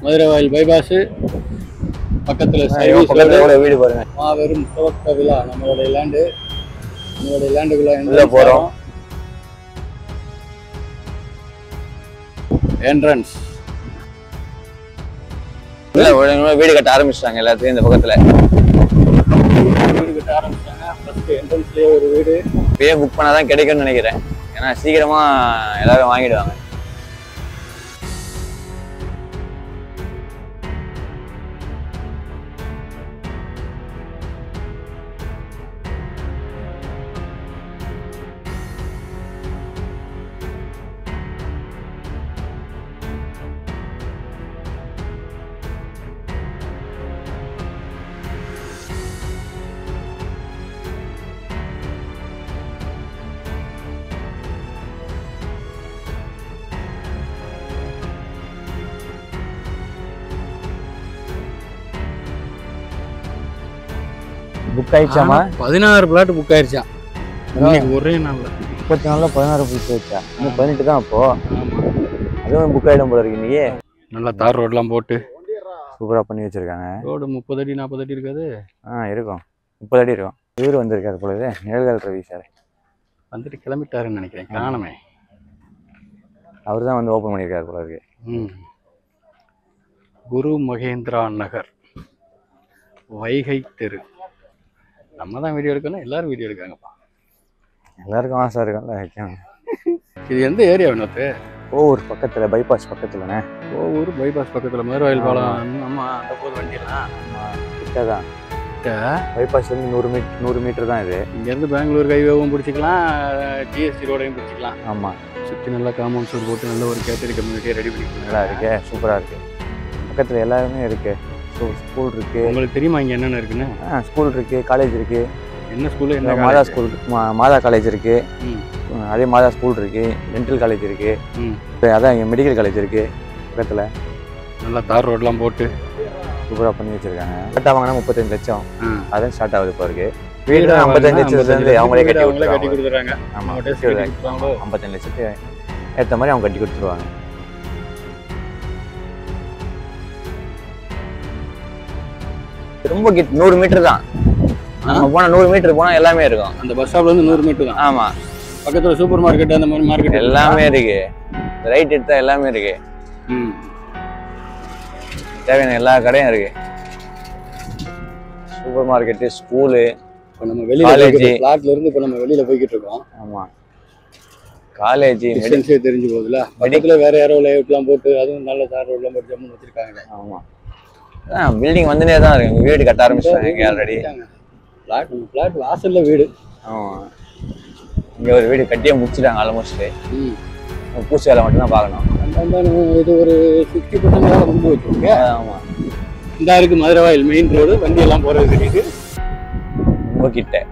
மதுரை வாயில் பைபாஸ் பக்கத்துல வீடு பாருங்க. மாபெரும் துவக்க விழா. நம்மளுடைய லேண்டுக்குள்ள போறோம். என்ட்ரன்ஸ் வீடு கட்ட ஆரம்பிச்சிட்டாங்க எல்லாத்தையும் இந்த பக்கத்துல. வீடு கட்ட ஆரம்பிச்சிட்டாங்க. ஃபர்ஸ்ட் என்ட்ரன்ஸ்லயே ஒரு வீடு இப்பயே புக் பண்ணாதான் கிடைக்கும்னு நினைக்கிறேன். ஏன்னா சீக்கிரமா எல்லாரும் வாங்கிடுவாங்க. புக் ஆயிடுச்சாமா? 16 பிளாட் புக் ஆயிடுச்சா ஒரே நாள்ல. 30 நாள்ல 16 புக் ஆயிடுச்சா? இன்னும் 18 தான். அப்போ அதுவும் புக் ஆயிடும் போல இருக்கு. இன்னைக்கு நல்லா தார் ரோட்லாம் போட்டு சூப்பரா பண்ணி வச்சிருக்காங்க. ரோடு 30 அடி 40 அடி இருக்காது. இருக்கும். 30 அடி இருக்கும். இவர் வந்திருக்காரு பொழுது நிழல்கள் ரவி சார் வந்துட்டு கிளம்பிட்டாருன்னு நினைக்கிறேன். காணமே. அவர் தான் வந்து ஓப்பன் பண்ணியிருக்காரு போல இருக்கு. குரு மகேந்திரா நகர் வைகை தெரு. நம்ம தான் வீடியோ எடுக்கணும், எல்லாரும் வீடியோ எடுக்காங்கப்பா. எல்லாருக்கும் ஆசை இருக்கும்ல. இது எந்த ஏரியா வேணாத்து? ஓவூர் பக்கத்துல, பைபாஸ் பக்கத்துலண்ணே. ஓவூர் பைபாஸ் பக்கத்துல மதுரவாயில் பாலம். நம்ம அந்த போது வண்டியெல்லாம் கிட்டதான். பைபாஸ் வந்து 100 மீட்டர் தான் இது. இங்கேருந்து பெங்களூர் ஹைவேவும் பிடிச்சிக்கலாம், ஜிஎஸ்டி ரோடையும் பிடிச்சிக்கலாம். ஆமாம். சுற்றி நல்லா காம்பவுண்ட் சோர் போட்டு நல்ல ஒரு கேட்டரி கம்யூனிட்டியை ரெடி பண்ணிக்கலாம். நல்லா இருக்கு, சூப்பராக இருக்கு. பக்கத்தில் எல்லாருமே இருக்கு. ஸ்கூல் இருக்கு. உங்களுக்கு தெரியுமா இங்கே என்னென்ன இருக்குன்னு? ஸ்கூல் இருக்கு, காலேஜ் இருக்கு. என்ன ஸ்கூலு? என்ன மாதா ஸ்கூல், மாதா காலேஜ் இருக்கு. அதே மாதா ஸ்கூல் இருக்கு. டென்டல் காலேஜ் இருக்கு. அதான் இங்கே மெடிக்கல் காலேஜ் இருக்கு பக்கத்தில். நல்லா தார் ரோட்லாம் போட்டு சூப்பராக பண்ணி வச்சிருக்காங்க. ஸ்டார்ட் வாங்கினா 35 லட்சம். அதான் ஸ்டார்ட் ஆகுது இப்போ இருக்கு. வீடு 55 லட்சத்துலேருந்து அவங்களே கட்டி கொடுத்துறாங்க. ஆமாம், 55 லட்சத்துக்கு ஏற்ற மாதிரி அவங்க கட்டி கொடுத்துருவாங்க. ரொம்ப 100 மீட்டர் தான். போனா 100 மீட்டர் போனா எல்லாமே இருக்கும். அந்த பஸ் ஸ்டாப்ல இருந்து 100 மீட்டர் தான். ஆமா. பக்கத்துல சூப்பர் மார்க்கெட் அந்த மாதிரி மார்க்கெட் எல்லாமே இருக்கு. ரைட் எடுத்தா எல்லாமே இருக்கு. தேவையான எல்லா கடையும் இருக்கு. Super market, school. இப்போ நம்ம வெளியில பிளாட்ல இருந்து இப்போ நம்ம வெளியில போய்கிட்டு இருக்கோம். ஆமா. காலேஜ் டிஸ்டன்ஸே தெரிஞ்சு போகுதுல. பக்கத்துல வேற யாரோ லேஅவுட்லாம் போட்டு அதுவும் நல்ல தார் ரோட்லாம் போட்டு ஜம்முன்னு வச்சிருக்காங்க. ஆமா. பில்டிங் வந்துனே தான் இருக்கு. வீடு கட்ட ஆரம்பிச்சிட்டாங்க ஆல்ரெடி. பிளாட் வாசல்ல வீடு. ஆமா. இங்க ஒரு வீடு கட்டியே முடிச்சிட்டாங்க ஆல்மோஸ்ட். பூச்சி வேலை மட்டும் தான் பார்க்கணும். இது ஒரு 60% வேலை முடிஞ்சு வச்சிருக்கீங்க. ஆமா. இந்த இருக்கு மதுரை வாயில் மெயின் ரோடு. வண்டி எல்லாம் போறது தெரியுது. ரொம்ப கிட்ட.